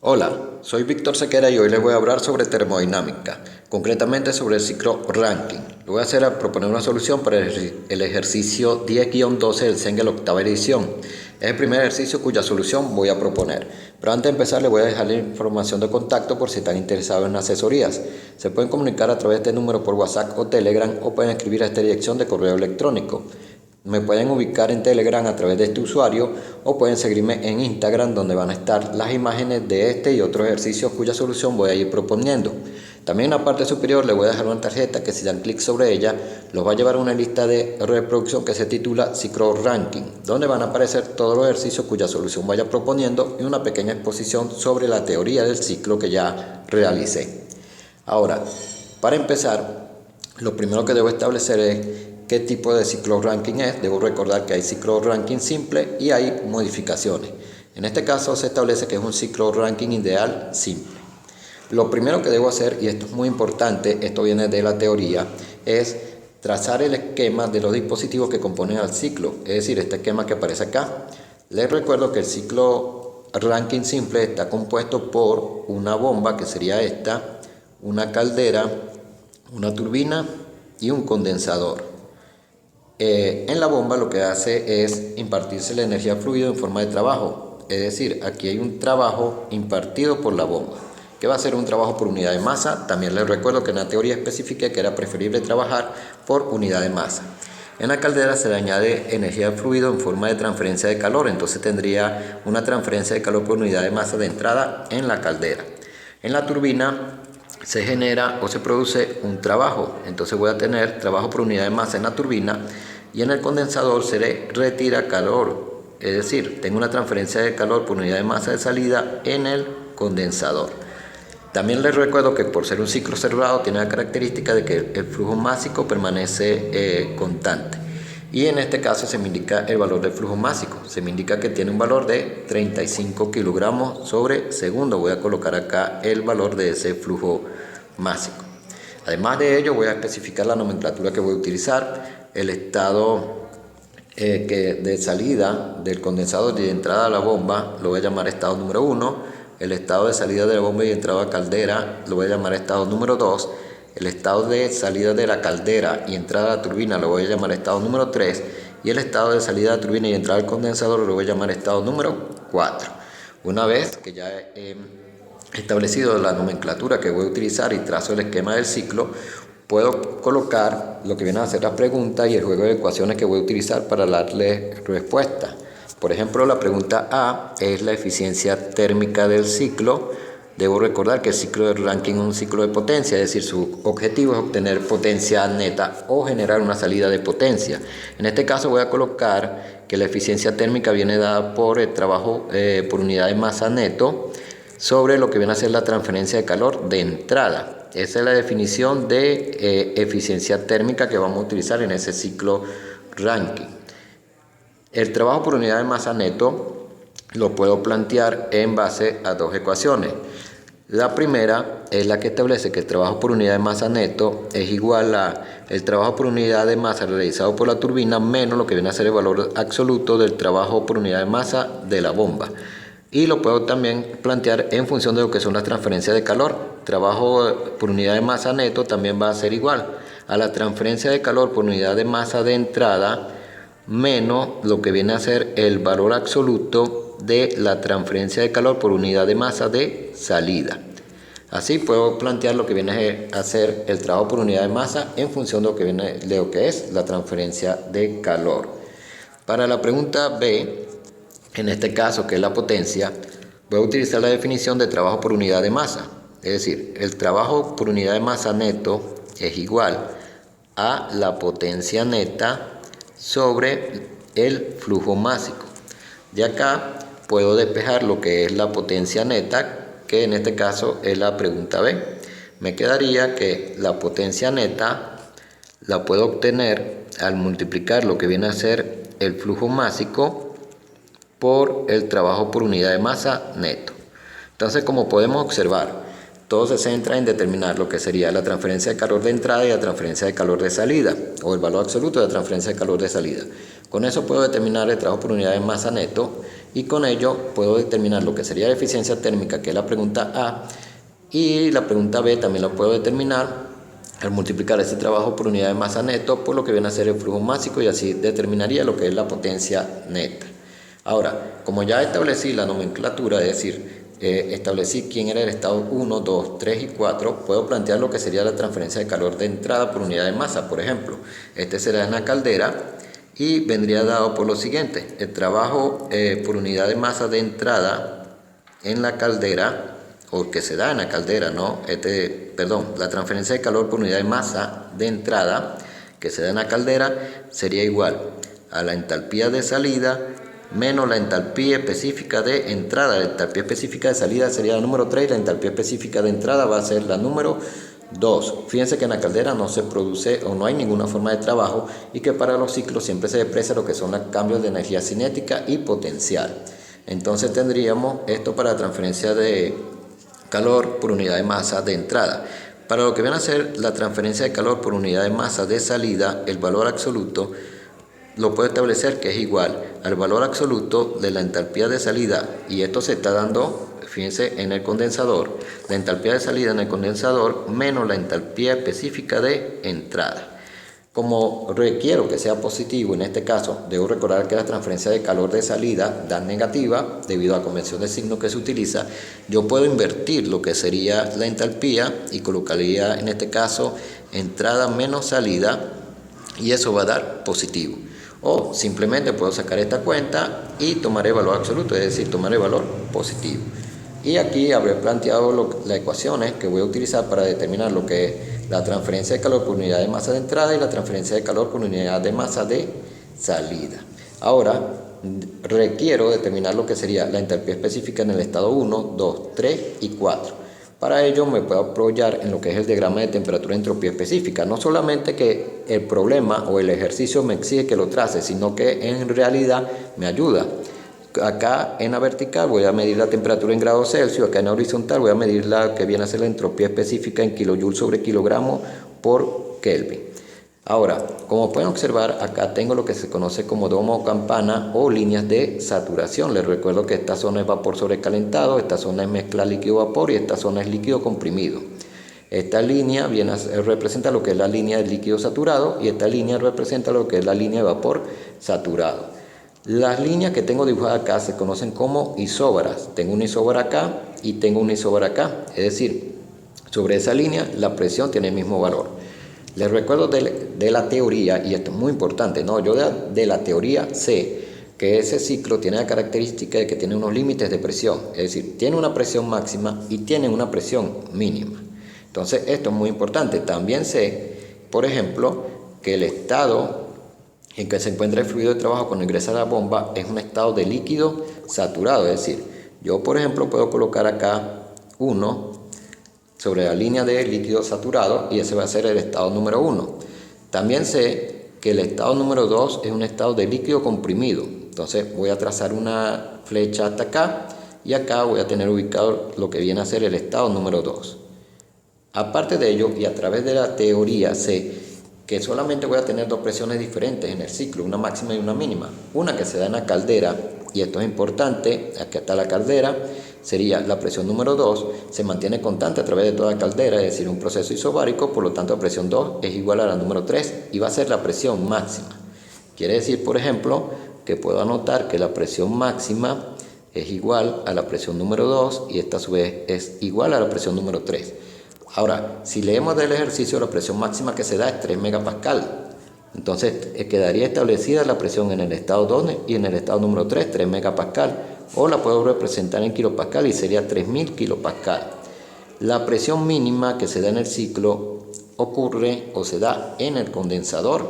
Hola, soy Víctor Sequera y hoy les voy a hablar sobre termodinámica, concretamente sobre el ciclo Rankine. Lo voy a hacer a proponer una solución para el ejercicio 10-12 del CENGEL octava edición. Es el primer ejercicio cuya solución voy a proponer. Pero antes de empezar les voy a dejar la información de contacto por si están interesados en asesorías. Se pueden comunicar a través de este número por WhatsApp o Telegram o pueden escribir a esta dirección de correo electrónico. Me pueden ubicar en Telegram a través de este usuario o pueden seguirme en Instagram, donde van a estar las imágenes de este y otros ejercicios cuya solución voy a ir proponiendo. También en la parte superior les voy a dejar una tarjeta que si dan clic sobre ella los va a llevar a una lista de reproducción que se titula Ciclo Rankine, donde van a aparecer todos los ejercicios cuya solución vaya proponiendo y una pequeña exposición sobre la teoría del ciclo que ya realicé. Ahora, para empezar, lo primero que debo establecer es qué tipo de ciclo Rankine es. Debo recordar que hay ciclo Rankine simple y hay modificaciones. En este caso se establece que es un ciclo Rankine ideal simple. Lo primero que debo hacer, y esto es muy importante, esto viene de la teoría, es trazar el esquema de los dispositivos que componen al ciclo, es decir, este esquema que aparece acá. Les recuerdo que el ciclo Rankine simple está compuesto por una bomba, que sería esta, una caldera, una turbina y un condensador. En la bomba lo que hace es impartirse la energía fluida en forma de trabajo, es decir, aquí hay un trabajo impartido por la bomba, que va a ser un trabajo por unidad de masa. También les recuerdo que en la teoría especifica que era preferible trabajar por unidad de masa. En la caldera se le añade energía de fluido en forma de transferencia de calor, entonces tendría una transferencia de calor por unidad de masa de entrada en la caldera. En la turbina se genera o se produce un trabajo, entonces voy a tener trabajo por unidad de masa en la turbina, y en el condensador se le retira calor, es decir, tengo una transferencia de calor por unidad de masa de salida en el condensador. También les recuerdo que por ser un ciclo cerrado tiene la característica de que el flujo másico permanece constante. Y en este caso se me indica el valor del flujo másico. Se me indica que tiene un valor de 35 kilogramos sobre segundo. Voy a colocar acá el valor de ese flujo másico. Además de ello, voy a especificar la nomenclatura que voy a utilizar, el estado de salida del condensador y de entrada a la bomba lo voy a llamar estado número 1. El estado de salida de la bomba y entrada a caldera lo voy a llamar estado número 2. El estado de salida de la caldera y entrada a la turbina lo voy a llamar estado número 3. Y el estado de salida de la turbina y entrada al condensador lo voy a llamar estado número 4. Una vez que ya he establecido la nomenclatura que voy a utilizar y trazo el esquema del ciclo, puedo colocar lo que viene a ser la pregunta y el juego de ecuaciones que voy a utilizar para darle respuesta. Por ejemplo, la pregunta A es la eficiencia térmica del ciclo. Debo recordar que el ciclo de Rankine es un ciclo de potencia, es decir, su objetivo es obtener potencia neta o generar una salida de potencia. En este caso voy a colocar que la eficiencia térmica viene dada por el trabajo por unidad de masa neto sobre lo que viene a ser la transferencia de calor de entrada. Esa es la definición de eficiencia térmica que vamos a utilizar en ese ciclo Rankine. El trabajo por unidad de masa neto lo puedo plantear en base a dos ecuaciones. La primera es la que establece que el trabajo por unidad de masa neto es igual a el trabajo por unidad de masa realizado por la turbina menos lo que viene a ser el valor absoluto del trabajo por unidad de masa de la bomba. Y lo puedo también plantear en función de lo que son las transferencias de calor. Trabajo por unidad de masa neto también va a ser igual a la transferencia de calor por unidad de masa de entrada menos lo que viene a ser el valor absoluto de la transferencia de calor por unidad de masa de salida. Así puedo plantear lo que viene a ser el trabajo por unidad de masa en función de lo que es la transferencia de calor. Para la pregunta B, en este caso que es la potencia, voy a utilizar la definición de trabajo por unidad de masa. Es decir, el trabajo por unidad de masa neto es igual a la potencia neta sobre el flujo másico. De acá puedo despejar lo que es la potencia neta, que en este caso es la pregunta B. Me quedaría que la potencia neta la puedo obtener al multiplicar lo que viene a ser el flujo másico por el trabajo por unidad de masa neto. Entonces, como podemos observar, todo se centra en determinar lo que sería la transferencia de calor de entrada y la transferencia de calor de salida, o el valor absoluto de la transferencia de calor de salida. Con eso puedo determinar el trabajo por unidad de masa neto y con ello puedo determinar lo que sería la eficiencia térmica, que es la pregunta A, y la pregunta B también la puedo determinar al multiplicar este trabajo por unidad de masa neto por lo que viene a ser el flujo másico, y así determinaría lo que es la potencia neta. Ahora, como ya establecí la nomenclatura, es decir, establecí quién era el estado 1, 2, 3 y 4, puedo plantear lo que sería la transferencia de calor de entrada por unidad de masa. Por ejemplo, este será en la caldera y vendría dado por lo siguiente: el trabajo por unidad de masa de entrada en la caldera, o que se da en la caldera, ¿no? La transferencia de calor por unidad de masa de entrada que se da en la caldera sería igual a la entalpía de salida menos la entalpía específica de entrada. La entalpía específica de salida sería la número 3 y la entalpía específica de entrada va a ser la número 2. Fíjense que en la caldera no se produce o no hay ninguna forma de trabajo, y que para los ciclos siempre se expresa lo que son los cambios de energía cinética y potencial. Entonces tendríamos esto para la transferencia de calor por unidad de masa de entrada. Para lo que viene a ser la transferencia de calor por unidad de masa de salida, el valor absoluto lo puedo establecer que es igual al valor absoluto de la entalpía de salida, y esto se está dando, fíjense, en el condensador, la entalpía de salida en el condensador menos la entalpía específica de entrada. Como requiero que sea positivo, en este caso, debo recordar que la transferencia de calor de salida da negativa debido a la convención de signo que se utiliza. Yo puedo invertir lo que sería la entalpía y colocaría en este caso entrada menos salida, y eso va a dar positivo. O simplemente puedo sacar esta cuenta y tomar el valor absoluto, es decir, tomar el valor positivo. Y aquí habré planteado las ecuaciones que voy a utilizar para determinar lo que es la transferencia de calor por unidad de masa de entrada y la transferencia de calor por unidad de masa de salida. Ahora requiero determinar lo que sería la entalpía específica en el estado 1, 2, 3 y 4. Para ello me puedo apoyar en lo que es el diagrama de temperatura y entropía específica. No solamente que el problema o el ejercicio me exige que lo trace, sino que en realidad me ayuda. Acá en la vertical voy a medir la temperatura en grados Celsius, acá en la horizontal voy a medir la que viene a ser la entropía específica en kilojoules sobre kilogramo por Kelvin. Ahora, como pueden observar, acá tengo lo que se conoce como domo o campana o líneas de saturación. Les recuerdo que esta zona es vapor sobrecalentado, esta zona es mezcla líquido-vapor y esta zona es líquido comprimido. Esta línea representa lo que es la línea de líquido saturado y esta línea representa lo que es la línea de vapor saturado. Las líneas que tengo dibujadas acá se conocen como isóbaras. Tengo una isóbara acá y tengo una isóbara acá. Es decir, sobre esa línea la presión tiene el mismo valor. Les recuerdo de la teoría, y esto es muy importante, ¿no? Yo de la teoría sé que ese ciclo tiene la característica de que tiene unos límites de presión. Es decir, tiene una presión máxima y tiene una presión mínima. Entonces, esto es muy importante. También sé, por ejemplo, que el estado en que se encuentra el fluido de trabajo cuando ingresa a la bomba es un estado de líquido saturado. Es decir, yo por ejemplo puedo colocar acá 1 sobre la línea de líquido saturado y ese va a ser el estado número 1. También sé que el estado número 2 es un estado de líquido comprimido. Entonces voy a trazar una flecha hasta acá y acá voy a tener ubicado lo que viene a ser el estado número 2. Aparte de ello, y a través de la teoría, sé que solamente voy a tener dos presiones diferentes en el ciclo, una máxima y una mínima. Una que se da en la caldera, y esto es importante, aquí está la caldera, sería la presión número 2, se mantiene constante a través de toda la caldera, es decir, un proceso isobárico, por lo tanto la presión 2 es igual a la número 3 y va a ser la presión máxima. Quiere decir, por ejemplo, que puedo anotar que la presión máxima es igual a la presión número 2 y esta a su vez es igual a la presión número 3. Ahora, si leemos del ejercicio, la presión máxima que se da es 3 megapascal. Entonces, quedaría establecida la presión en el estado 2 y en el estado número 3, 3 megapascal. O la puedo representar en kilopascal y sería 3000 kilopascal. La presión mínima que se da en el ciclo ocurre o se da en el condensador.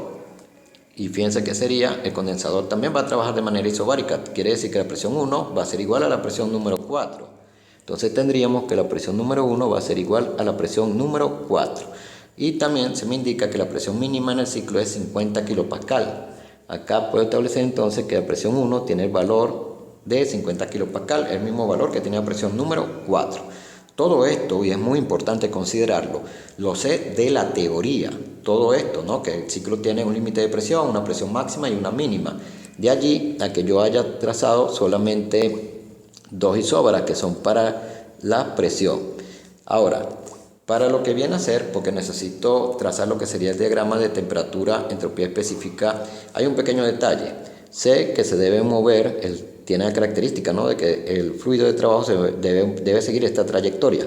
Y fíjense que sería, el condensador también va a trabajar de manera isobárica. Quiere decir que la presión 1 va a ser igual a la presión número 4. Entonces tendríamos que la presión número 1 va a ser igual a la presión número 4. Y también se me indica que la presión mínima en el ciclo es 50 kilopascal. Acá puedo establecer entonces que la presión 1 tiene el valor de 50 kilopascal, el mismo valor que tenía la presión número 4. Todo esto, y es muy importante considerarlo, lo sé de la teoría. Todo esto, ¿no? Que el ciclo tiene un límite de presión, una presión máxima y una mínima. De allí a que yo haya trazado solamente dos isóbaras que son para la presión. Ahora, para lo que viene a ser, porque necesito trazar lo que sería el diagrama de temperatura, entropía específica, hay un pequeño detalle. Sé que se debe mover, tiene la característica, ¿no?, de que el fluido de trabajo debe seguir esta trayectoria.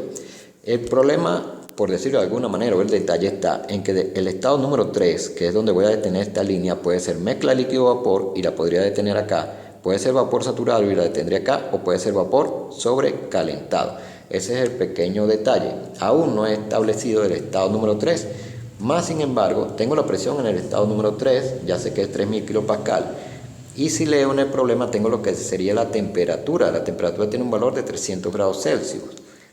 El problema, por decirlo de alguna manera, o el detalle está en que el estado número 3, que es donde voy a detener esta línea, puede ser mezcla líquido-vapor y la podría detener acá. Puede ser vapor saturado y la detendría acá, o puede ser vapor sobrecalentado. Ese es el pequeño detalle. Aún no he establecido el estado número 3. Más sin embargo, tengo la presión en el estado número 3, ya sé que es 3000 kilopascal. Y si leo en el problema, tengo lo que sería la temperatura. La temperatura tiene un valor de 300 grados Celsius.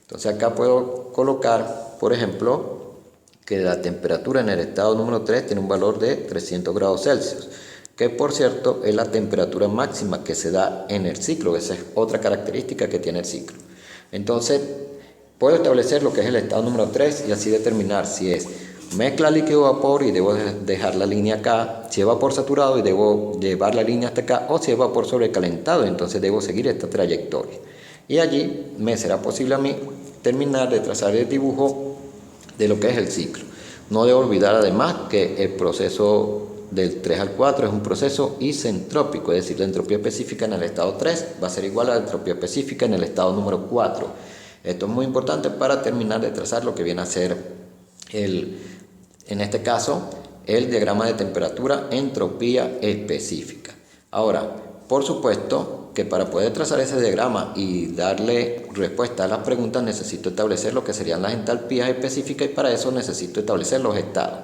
Entonces acá puedo colocar, por ejemplo, que la temperatura en el estado número 3 tiene un valor de 300 grados Celsius, que por cierto es la temperatura máxima que se da en el ciclo. Esa es otra característica que tiene el ciclo. Entonces puedo establecer lo que es el estado número 3 y así determinar si es mezcla líquido-vapor y debo dejar la línea acá, si es vapor saturado y debo llevar la línea hasta acá, o si es vapor sobrecalentado, entonces debo seguir esta trayectoria. Y allí me será posible a mí terminar de trazar el dibujo de lo que es el ciclo. No debo olvidar además que el proceso del 3 al 4 es un proceso isentrópico, es decir, la entropía específica en el estado 3 va a ser igual a la entropía específica en el estado número 4. Esto es muy importante para terminar de trazar lo que viene a ser en este caso, el diagrama de temperatura, entropía específica. Ahora, por supuesto que para poder trazar ese diagrama y darle respuesta a las preguntas necesito establecer lo que serían las entalpías específicas y para eso necesito establecer los estados.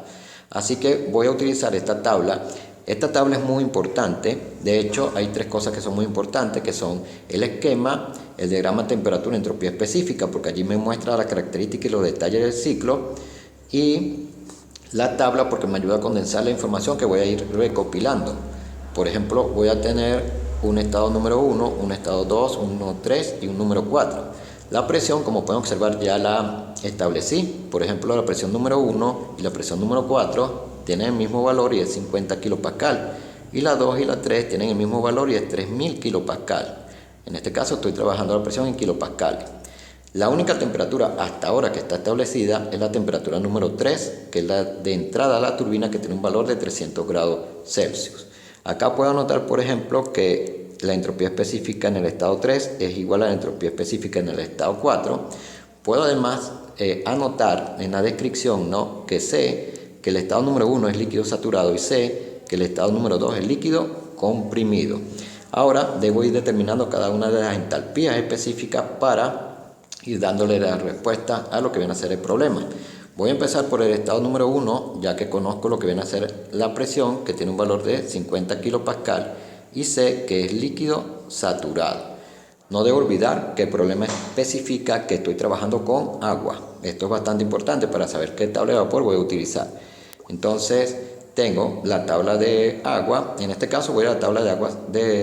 Así que voy a utilizar esta tabla. Esta tabla es muy importante. De hecho, hay tres cosas que son muy importantes, que son el esquema, el diagrama de temperatura, entropía específica, porque allí me muestra las características y los detalles del ciclo, y la tabla porque me ayuda a condensar la información que voy a ir recopilando. Por ejemplo, voy a tener un estado número 1, un estado 2, un número 3 y un número 4. La presión, como pueden observar, ya la establecí. Por ejemplo, la presión número 1 y la presión número 4 tienen el mismo valor y es 50 kilopascal. Y la 2 y la 3 tienen el mismo valor y es 3000 kilopascal. En este caso estoy trabajando la presión en kilopascales. La única temperatura hasta ahora que está establecida es la temperatura número 3, que es la de entrada a la turbina, que tiene un valor de 300 grados Celsius. Acá puedo anotar, por ejemplo, que la entropía específica en el estado 3 es igual a la entropía específica en el estado 4. Puedo además anotar en la descripción, ¿no?, que sé que el estado número 1 es líquido saturado y sé que el estado número 2 es líquido comprimido. Ahora debo ir determinando cada una de las entalpías específicas para ir dándole la respuesta a lo que viene a ser el problema. Voy a empezar por el estado número 1, ya que conozco lo que viene a ser la presión, que tiene un valor de 50 kilopascal, y sé que es líquido saturado. No debo olvidar que el problema especifica que estoy trabajando con agua. Esto es bastante importante para saber qué tabla de vapor voy a utilizar. Entonces, tengo la tabla de agua. En este caso voy a la tabla de agua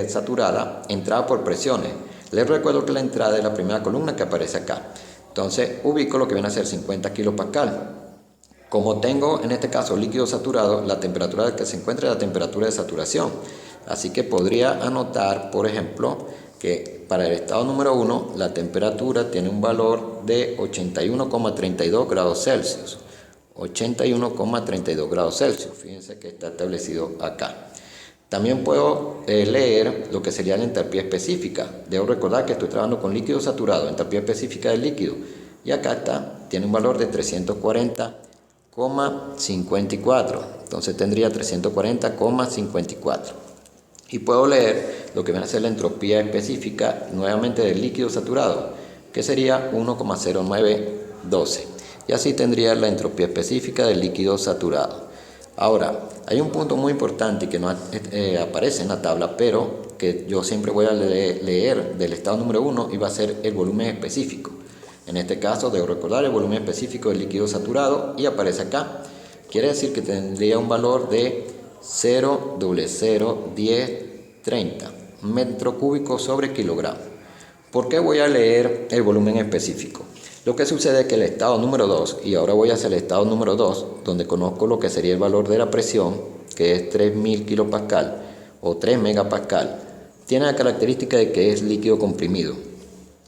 saturada, entrada por presiones. Les recuerdo que la entrada es la primera columna que aparece acá. Entonces ubico lo que viene a ser 50 kilopascal. Como tengo en este caso líquido saturado, la temperatura que se encuentra es la temperatura de saturación. Así que podría anotar, por ejemplo, que para el estado número 1 la temperatura tiene un valor de 81,32 grados Celsius. 81,32 grados Celsius. Fíjense que está establecido acá. También puedo leer lo que sería la entalpía específica. Debo recordar que estoy trabajando con líquido saturado, entalpía específica del líquido. Y acá está, tiene un valor de 340,54. Entonces tendría 340,54. Y puedo leer lo que viene a ser la entropía específica nuevamente del líquido saturado, que sería 1,0912. Y así tendría la entropía específica del líquido saturado. Ahora, hay un punto muy importante que no aparece en la tabla, pero que yo siempre voy a leer del estado número 1 y va a ser el volumen específico. En este caso, debo recordar el volumen específico del líquido saturado y aparece acá. Quiere decir que tendría un valor de 0,01030 metro cúbico sobre kilogramo. ¿Por qué voy a leer el volumen específico? Lo que sucede es que el estado número 2, y ahora voy hacia el estado número 2, donde conozco lo que sería el valor de la presión, que es 3000 kilopascal, o 3 megapascal, tiene la característica de que es líquido comprimido.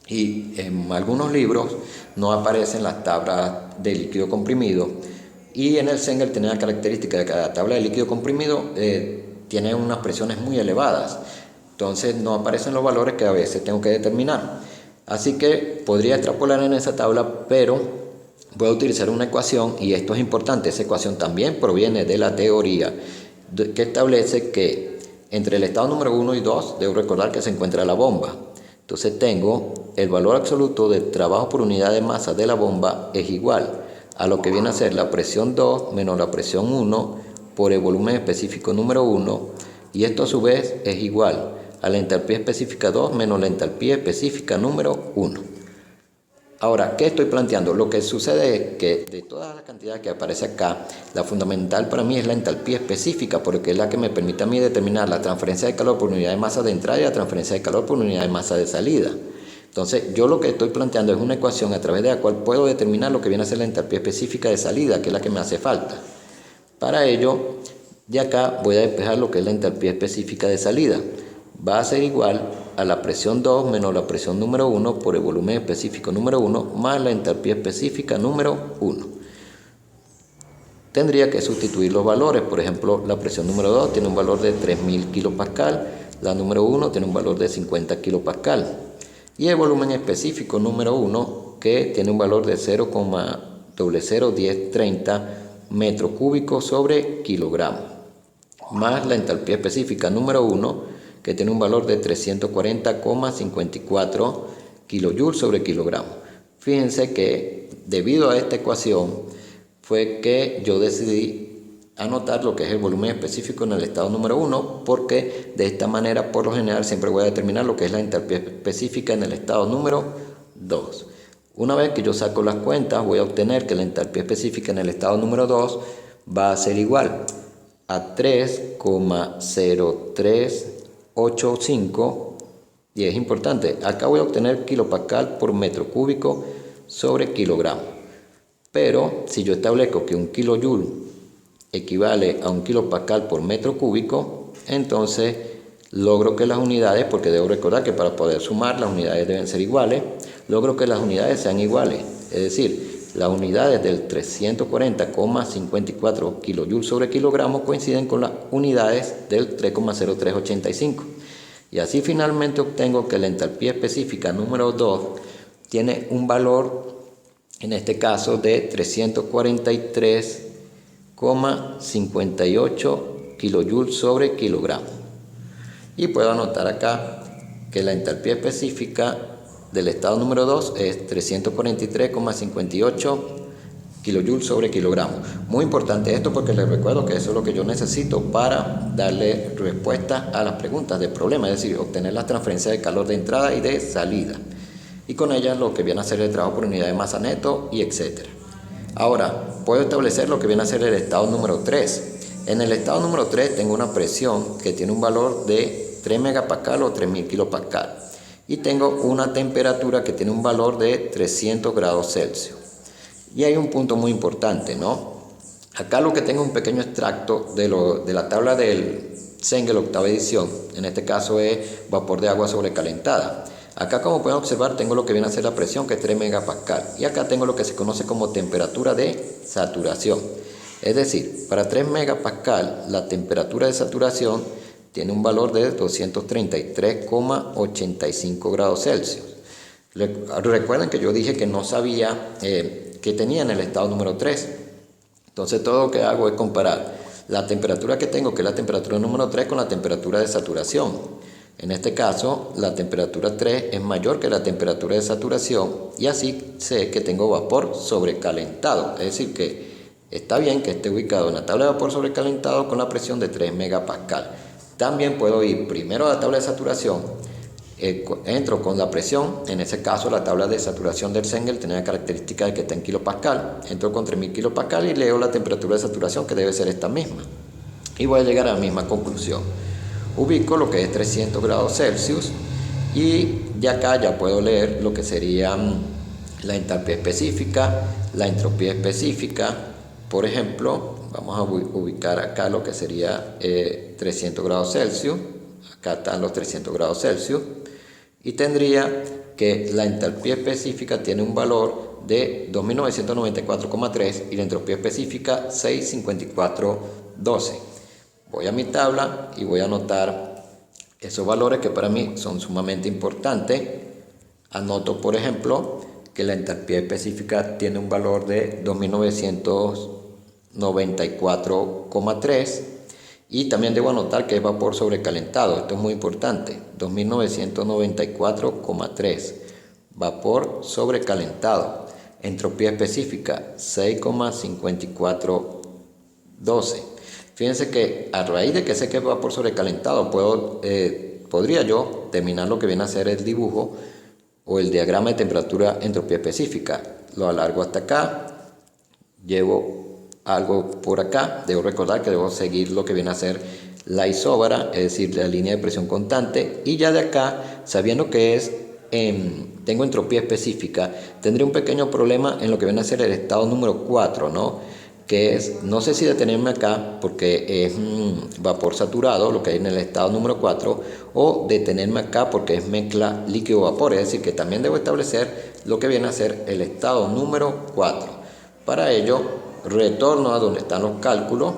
Y en algunos libros no aparecen las tablas de líquido comprimido, y en el Cengel tiene la característica de que la tabla de líquido comprimido tiene unas presiones muy elevadas, entonces no aparecen los valores que a veces tengo que determinar. Así que podría extrapolar en esa tabla, pero voy a utilizar una ecuación, y esto es importante. Esa ecuación también proviene de la teoría, que establece que entre el estado número 1 y 2 debo recordar que se encuentra la bomba. Entonces tengo el valor absoluto del trabajo por unidad de masa de la bomba es igual a lo que viene a ser la presión 2 menos la presión 1 por el volumen específico número 1, y esto a su vez es igual a la entalpía específica 2 menos la entalpía específica número 1. Ahora, ¿qué estoy planteando? Lo que sucede es que de toda la cantidad que aparece acá, la fundamental para mí es la entalpía específica, porque es la que me permite a mí determinar la transferencia de calor por unidad de masa de entrada y la transferencia de calor por unidad de masa de salida. Entonces, yo lo que estoy planteando es una ecuación a través de la cual puedo determinar lo que viene a ser la entalpía específica de salida, que es la que me hace falta. Para ello, de acá voy a despejar lo que es la entalpía específica de salida. Va a ser igual a la presión 2 menos la presión número 1 por el volumen específico número 1 más la entalpía específica número 1. Tendría que sustituir los valores. Por ejemplo, la presión número 2 tiene un valor de 3000 kilopascal, la número 1 tiene un valor de 50 kilopascal, y el volumen específico número 1, que tiene un valor de 0,001030 metros cúbicos sobre kilogramo, más la entalpía específica número 1, que tiene un valor de 340,54 kilojoules sobre kilogramo. Fíjense que debido a esta ecuación fue que yo decidí anotar lo que es el volumen específico en el estado número 1, porque de esta manera por lo general siempre voy a determinar lo que es la entalpía específica en el estado número 2. Una vez que yo saco las cuentas, voy a obtener que la entalpía específica en el estado número 2 va a ser igual a 3,0385, y es importante, acá voy a obtener kilopascal por metro cúbico sobre kilogramo, pero si yo establezco que un kilojoule equivale a un kilopascal por metro cúbico, entonces logro que las unidades, porque debo recordar que para poder sumar las unidades deben ser iguales, logro que las unidades sean iguales, es decir, las unidades del 340,54 kilojoules sobre kilogramo coinciden con las unidades del 3,0385. Y así finalmente obtengo que la entalpía específica número 2 tiene un valor, en este caso, de 343,58 kilojoules sobre kilogramo. Y puedo anotar acá que la entalpía específica del estado número 2 es 343,58 kilojoules sobre kilogramo. Muy importante esto, porque les recuerdo que eso es lo que yo necesito para darle respuesta a las preguntas del problema, es decir, obtener la transferencia de calor de entrada y de salida, y con ellas lo que viene a ser el trabajo por unidad de masa neto y etcétera. Ahora, puedo establecer lo que viene a ser el estado número 3. En el estado número 3 tengo una presión que tiene un valor de 3 megapascal o 3000 kilopascal. Y tengo una temperatura que tiene un valor de 300 grados Celsius. Y hay un punto muy importante, ¿no? Acá lo que tengo es un pequeño extracto de la tabla del Cengel octava edición. En este caso es vapor de agua sobrecalentada. Acá, como pueden observar, tengo lo que viene a ser la presión, que es 3 megapascal. Y acá tengo lo que se conoce como temperatura de saturación. Es decir, para 3 megapascal la temperatura de saturación tiene un valor de 233,85 grados Celsius. Recuerden que yo dije que no sabía qué tenía en el estado número 3. Entonces todo lo que hago es comparar la temperatura que tengo, que es la temperatura número 3, con la temperatura de saturación. En este caso, la temperatura 3 es mayor que la temperatura de saturación, y así sé que tengo vapor sobrecalentado. Es decir, que está bien que esté ubicado en la tabla de vapor sobrecalentado con la presión de 3 megapascal. También puedo ir primero a la tabla de saturación, entro con la presión, en ese caso la tabla de saturación del Cengel tiene la característica de que está en kilopascal, entro con 3000 kilopascal y leo la temperatura de saturación, que debe ser esta misma, y voy a llegar a la misma conclusión. Ubico lo que es 300 grados Celsius, y de acá ya puedo leer lo que serían la entalpía específica, la entropía específica. Por ejemplo, vamos a ubicar acá lo que sería 300 grados Celsius. Acá están los 300 grados Celsius. Y tendría que la entalpía específica tiene un valor de 2994,3 y la entropía específica 654,12. Voy a mi tabla y voy a anotar esos valores que para mí son sumamente importantes. Anoto, por ejemplo, que la entalpía específica tiene un valor de 2994,3 y también debo anotar que es vapor sobrecalentado. Esto es muy importante. 2994,3 vapor sobrecalentado. Entropía específica 6,5412. Fíjense que a raíz de que sé que es vapor sobrecalentado podría yo terminar lo que viene a ser el dibujo o el diagrama de temperatura entropía específica. Lo alargo hasta acá, llevo algo por acá. Debo recordar que debo seguir lo que viene a ser la isóbara, es decir, la línea de presión constante, y ya de acá, sabiendo que tengo entropía específica, tendré un pequeño problema en lo que viene a ser el estado número 4, ¿no? Que es, no sé si detenerme acá porque es vapor saturado, lo que hay en el estado número 4, o detenerme acá porque es mezcla líquido-vapor, es decir, que también debo establecer lo que viene a ser el estado número 4. Para ello, retorno a donde están los cálculos.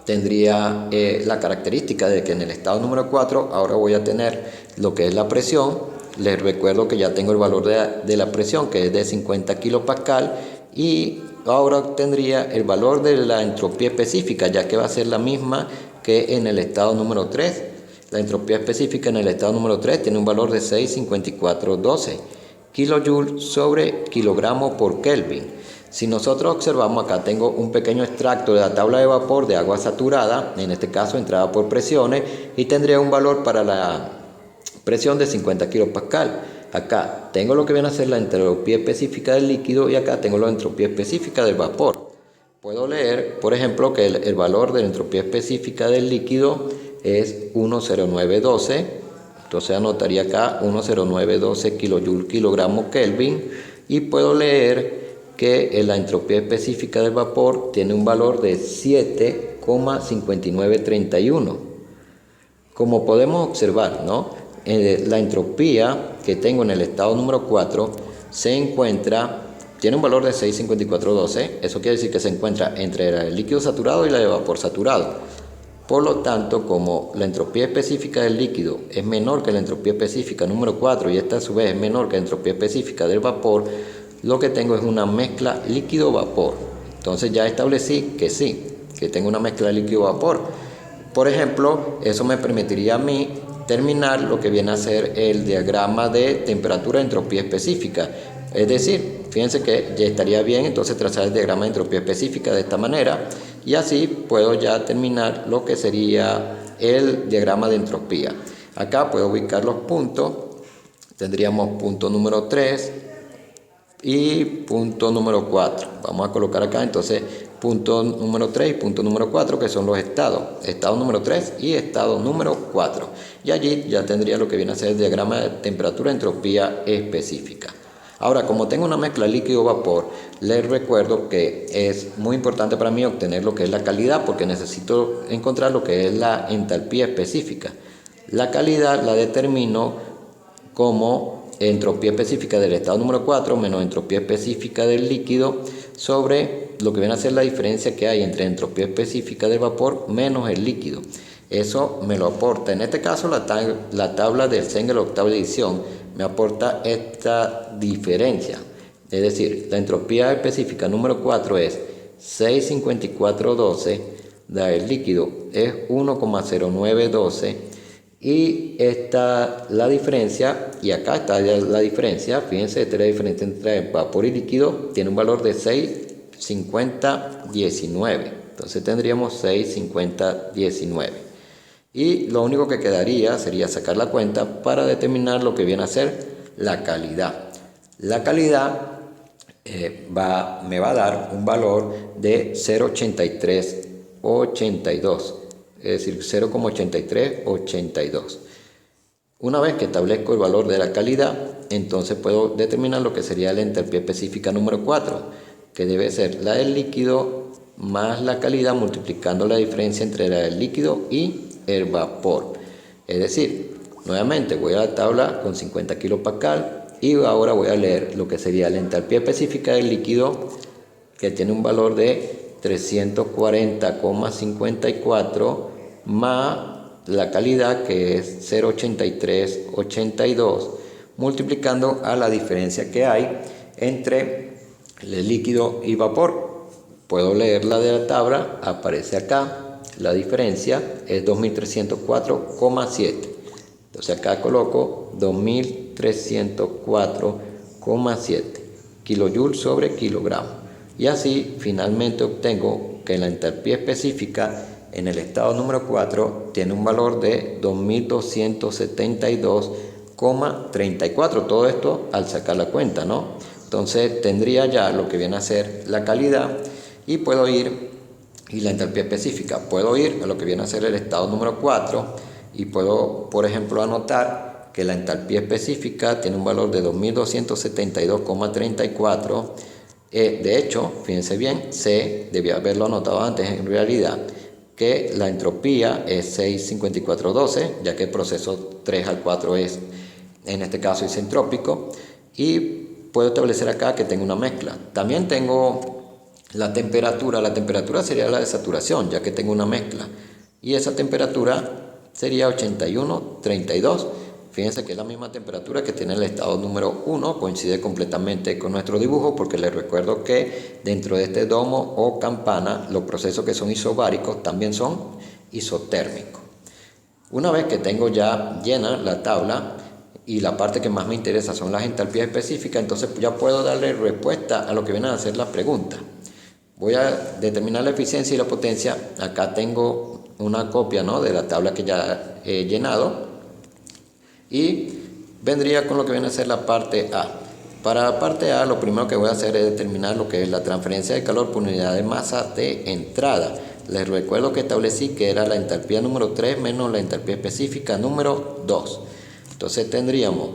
Tendría la característica de que en el estado número 4 ahora voy a tener lo que es la presión. Les recuerdo que ya tengo el valor de la presión, que es de 50 kilopascal, y ahora obtendría el valor de la entropía específica, ya que va a ser la misma que en el estado número 3. La entropía específica en el estado número 3 tiene un valor de 6,5412 kilojoules sobre kilogramo por Kelvin. Si nosotros observamos, acá tengo un pequeño extracto de la tabla de vapor de agua saturada, en este caso entrada por presiones, y tendría un valor para la presión de 50 kilopascal. Acá tengo lo que viene a ser la entropía específica del líquido y acá tengo la entropía específica del vapor. Puedo leer, por ejemplo, que el valor de la entropía específica del líquido es 10912. Entonces anotaría acá 10912 kilojoules kilogramo Kelvin, y puedo leer que la entropía específica del vapor tiene un valor de 7,5931. Como podemos observar, ¿no? La entropía que tengo en el estado número 4 tiene un valor de 6,5412. Eso quiere decir que se encuentra entre el líquido saturado y la de vapor saturado. Por lo tanto, como la entropía específica del líquido es menor que la entropía específica número 4 y esta a su vez es menor que la entropía específica del vapor, lo que tengo es una mezcla líquido-vapor. Entonces ya establecí que sí, que tengo una mezcla líquido-vapor. Por ejemplo, eso me permitiría a mí terminar lo que viene a ser el diagrama de temperatura entropía específica. Es decir, fíjense que ya estaría bien entonces trazar el diagrama de entropía específica de esta manera, y así puedo ya terminar lo que sería el diagrama de entropía. Acá puedo ubicar los puntos. Tendríamos punto número 3 y punto número 4. Vamos a colocar acá entonces punto número 3 y punto número 4, que son los estados. Estado número 3 y estado número 4. Y allí ya tendría lo que viene a ser el diagrama de temperatura entropía específica. Ahora, como tengo una mezcla líquido-vapor, les recuerdo que es muy importante para mí obtener lo que es la calidad, porque necesito encontrar lo que es la entalpía específica. La calidad la determino como entropía específica del estado número 4 menos entropía específica del líquido sobre lo que viene a ser la diferencia que hay entre entropía específica del vapor menos el líquido. Eso me lo aporta, en este caso la tabla del Cengel octava edición me aporta esta diferencia. Es decir, la entropía específica número 4 es 6,5412, el líquido es 1,0912, y la diferencia, y acá está la diferencia, fíjense, esta es la diferencia entre vapor y líquido, tiene un valor de 6,5019. Entonces tendríamos 6,5019. Y lo único que quedaría sería sacar la cuenta para determinar lo que viene a ser la calidad. La calidad me va a dar un valor de 0,8382. Es decir, 0,8382. Una vez que establezco el valor de la calidad, entonces puedo determinar lo que sería la entalpía específica número 4, que debe ser la del líquido más la calidad multiplicando la diferencia entre el líquido y el vapor. Es decir, nuevamente voy a la tabla con 50 kilopascal y ahora voy a leer lo que sería la entalpía específica del líquido, que tiene un valor de 340,54 más la calidad, que es 0,8382, multiplicando a la diferencia que hay entre el líquido y vapor. Puedo leerla de la tabla, aparece acá, la diferencia es 2304,7. Entonces acá coloco 2304,7 kilojoules sobre kilogramo. Y así finalmente obtengo que la entalpía específica en el estado número 4 tiene un valor de 2272,34. Todo esto al sacar la cuenta, ¿no? Entonces tendría ya lo que viene a ser la calidad y puedo ir, y la entalpía específica, puedo ir a lo que viene a ser el estado número 4 y puedo, por ejemplo, anotar que la entalpía específica tiene un valor de 2272,34. De hecho, fíjense bien, debía haberlo anotado antes en realidad, que la entropía es 65412, ya que el proceso 3 al 4 es, en este caso, isentrópico, y puedo establecer acá que tengo una mezcla. También tengo la temperatura sería la de saturación, ya que tengo una mezcla, y esa temperatura sería 8132. Fíjense que es la misma temperatura que tiene el estado número 1, coincide completamente con nuestro dibujo, porque les recuerdo que dentro de este domo o campana los procesos que son isobáricos también son isotérmicos. Una vez que tengo ya llena la tabla y la parte que más me interesa son las entalpías específicas, entonces ya puedo darle respuesta a lo que vienen a hacer las preguntas. Voy a determinar la eficiencia y la potencia. Acá tengo una copia, ¿no?, de la tabla que ya he llenado. Y vendría con lo que viene a ser la parte A. Para la parte A, lo primero que voy a hacer es determinar lo que es la transferencia de calor por unidad de masa de entrada. Les recuerdo que establecí que era la entalpía número 3 menos la entalpía específica número 2. Entonces tendríamos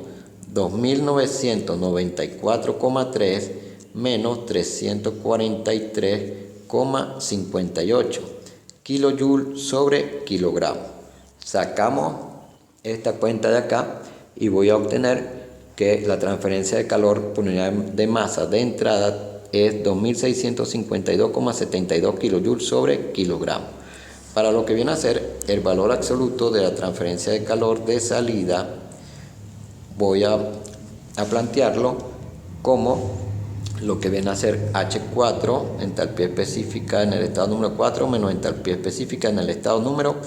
2994,3 menos 343,58 kilojoules sobre kilogramo. Sacamos esta cuenta de acá y voy a obtener que la transferencia de calor por unidad de masa de entrada es 2652,72 kilojoules sobre kilogramo. Para lo que viene a ser el valor absoluto de la transferencia de calor de salida, voy a plantearlo como lo que viene a ser H4, entalpía específica en el estado número 4 menos entalpía específica en el estado número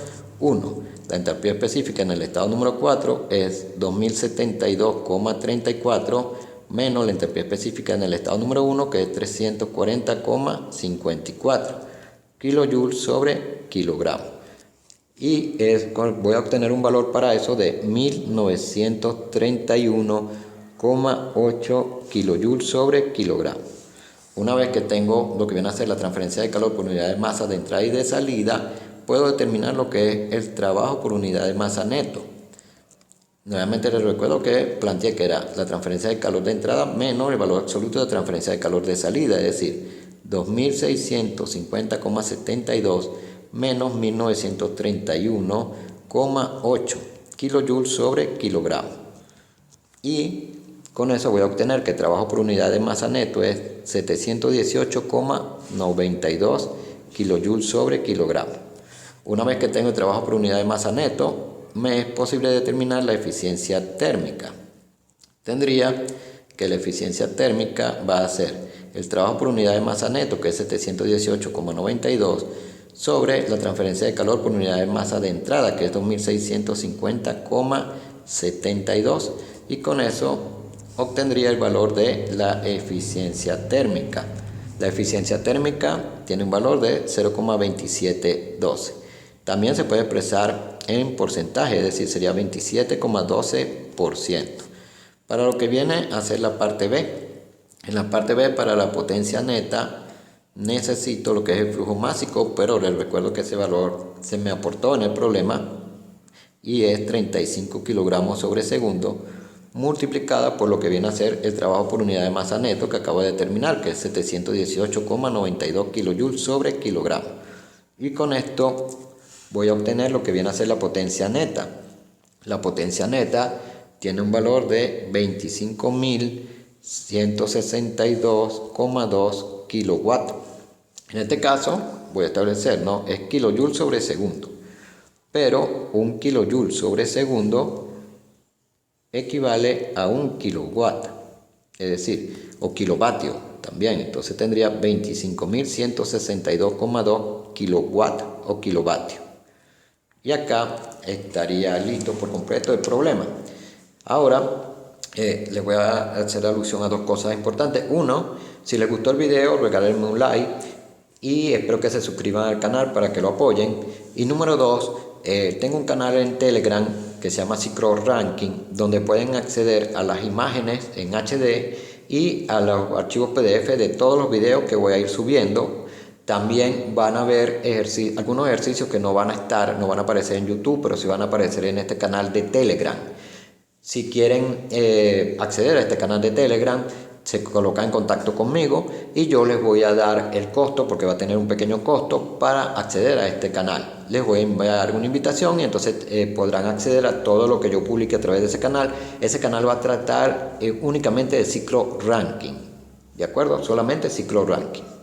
1. La entalpía específica en el estado número 4 es 2072,34 menos la entalpía específica en el estado número 1, que es 340,54 kilojoules sobre kilogramo. Y voy a obtener un valor para eso de 1931,8 kilojoules sobre kilogramo. Una vez que tengo lo que viene a ser la transferencia de calor por unidad de masa de entrada y de salida, puedo determinar lo que es el trabajo por unidad de masa neto. Nuevamente les recuerdo que planteé que era la transferencia de calor de entrada menos el valor absoluto de transferencia de calor de salida, es decir, 2650,72 menos 1931,8 kilojoules sobre kilogramo. Y con eso voy a obtener que el trabajo por unidad de masa neto es 718,92 kilojoules sobre kilogramo. Una vez que tengo el trabajo por unidad de masa neto, me es posible determinar la eficiencia térmica. Tendría que la eficiencia térmica va a ser el trabajo por unidad de masa neto, que es 718,92, sobre la transferencia de calor por unidad de masa de entrada, que es 2650,72, y con eso obtendría el valor de la eficiencia térmica. La eficiencia térmica tiene un valor de 0,2712. También se puede expresar en porcentaje, es decir, sería 27,12%. Para lo que viene a ser la parte B. En la parte B, para la potencia neta, necesito lo que es el flujo másico, pero les recuerdo que ese valor se me aportó en el problema y es 35 kilogramos sobre segundo. multiplicada por lo que viene a ser el trabajo por unidad de masa neto que acabo de determinar, que es 718,92 kJ sobre kilogramo. Y con esto voy a obtener lo que viene a ser la potencia neta. La potencia neta tiene un valor de 25.162,2 kilowatts. En este caso voy a establecer, ¿no? Es kilojoule sobre segundo. Pero un kilojoule sobre segundo equivale a un kilowatt, es decir, o kilovatio también. Entonces tendría 25.162,2 kilowatt o kilovatio. Y acá estaría listo por completo el problema. Ahora les voy a hacer alusión a dos cosas importantes. Uno, si les gustó el video, regálenme un like y espero que se suscriban al canal para que lo apoyen. Y número dos, tengo un canal en Telegram que se llama Cicro Ranking, donde pueden acceder a las imágenes en HD y a los archivos PDF de todos los videos que voy a ir subiendo. También van a ver algunos ejercicios que no van a aparecer en YouTube, pero sí van a aparecer en este canal de Telegram. Si quieren acceder a este canal de Telegram, se colocan en contacto conmigo y yo les voy a dar el costo, porque va a tener un pequeño costo para acceder a este canal. Les voy a enviar una invitación y entonces podrán acceder a todo lo que yo publique a través de ese canal. Ese canal va a tratar únicamente de Ciclo Ranking, ¿de acuerdo? Solamente Ciclo Ranking.